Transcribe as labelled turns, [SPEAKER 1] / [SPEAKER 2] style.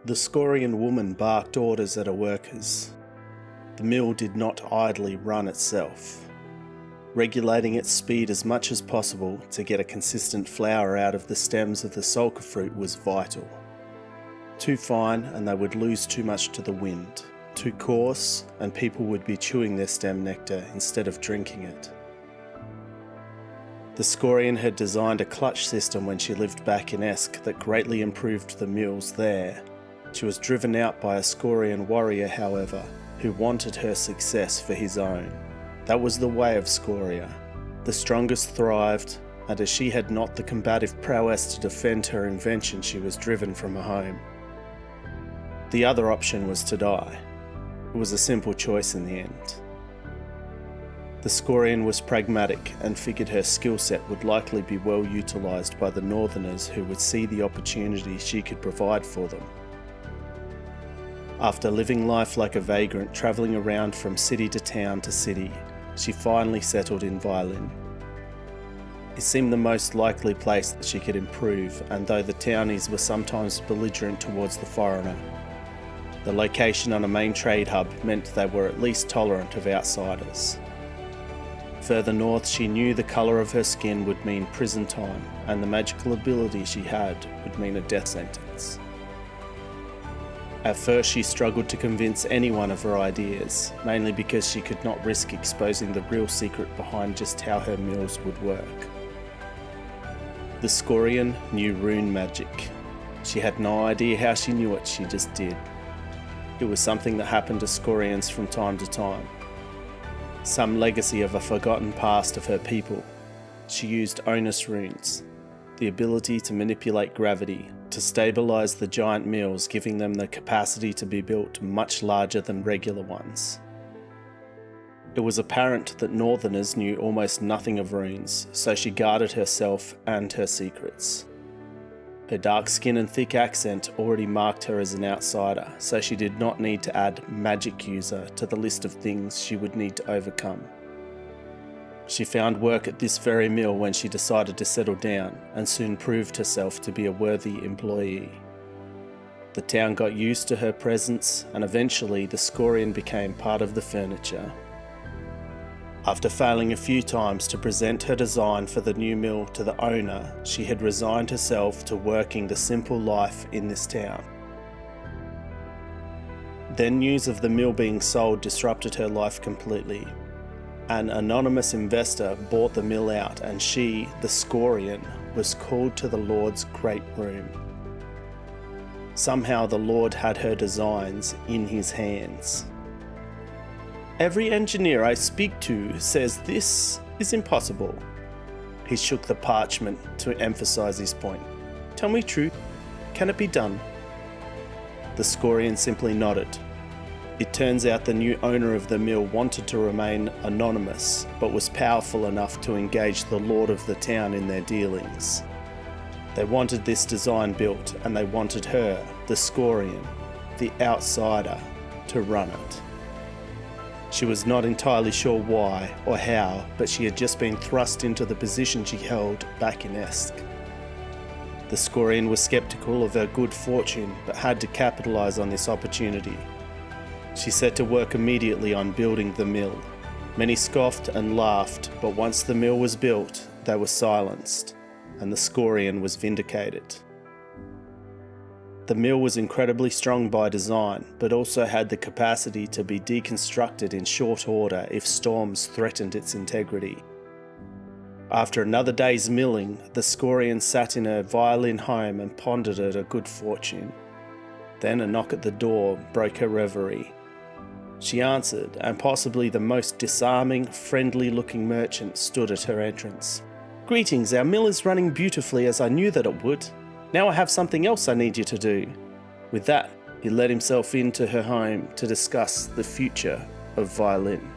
[SPEAKER 1] The Scorian woman barked orders at her workers. The mill did not idly run itself. Regulating its speed as much as possible to get a consistent flour out of the stems of the sulcur fruit was vital. Too fine and they would lose too much to the wind. Too coarse and people would be chewing their stem nectar instead of drinking it. The Scorian had designed a clutch system when she lived back in Esk that greatly improved the mills there. She was driven out by a Scorian warrior, however, who wanted her success for his own. That was the way of Scoria. The strongest thrived, and as she had not the combative prowess to defend her invention, she was driven from her home. The other option was to die. It was a simple choice in the end. The Scorian was pragmatic and figured her skill set would likely be well utilised by the Northerners who would see the opportunity she could provide for them. After living life like a vagrant, travelling around from city to town to city, she finally settled in Violin. It seemed the most likely place that she could improve, and though the townies were sometimes belligerent towards the foreigner, the location on a main trade hub meant they were at least tolerant of outsiders. Further north, she knew the colour of her skin would mean prison time, and the magical ability she had would mean a death sentence. At first she struggled to convince anyone of her ideas, mainly because she could not risk exposing the real secret behind just how her mills would work. The Scorian knew rune magic. She had no idea how she knew it, she just did. It was something that happened to Scorians from time to time. Some legacy of a forgotten past of her people. She used onus runes, the ability to manipulate gravity, to stabilise the giant mills, giving them the capacity to be built much larger than regular ones. It was apparent that Northerners knew almost nothing of runes, so she guarded herself and her secrets. Her dark skin and thick accent already marked her as an outsider, so she did not need to add magic user to the list of things she would need to overcome. She found work at this very mill when she decided to settle down, and soon proved herself to be a worthy employee. The town got used to her presence, and eventually the Scorian became part of the furniture. After failing a few times to present her design for the new mill to the owner, she had resigned herself to working the simple life in this town. Then news of the mill being sold disrupted her life completely. An anonymous investor bought the mill out, and she, the Scorian, was called to the Lord's great room. Somehow the Lord had her designs in his hands. "Every engineer I speak to says this is impossible." He shook the parchment to emphasise his point. "Tell me true, can it be done?" The Scorian simply nodded. It turns out the new owner of the mill wanted to remain anonymous, but was powerful enough to engage the lord of the town in their dealings. They wanted this design built, and they wanted her, the Scorian, the outsider, to run it. She was not entirely sure why or how, but she had just been thrust into the position she held back in Esk. The Scorian was sceptical of her good fortune, but had to capitalise on this opportunity. She set to work immediately on building the mill. Many scoffed and laughed, but once the mill was built, they were silenced, and the Scorian was vindicated. The mill was incredibly strong by design, but also had the capacity to be deconstructed in short order if storms threatened its integrity. After another day's milling, the Scorian sat in her Violin home and pondered at her good fortune. Then a knock at the door broke her reverie. She answered, and possibly the most disarming, friendly-looking merchant stood at her entrance. "Greetings, our mill is running beautifully as I knew that it would. Now I have something else I need you to do." With that, he let himself into her home to discuss the future of Violin.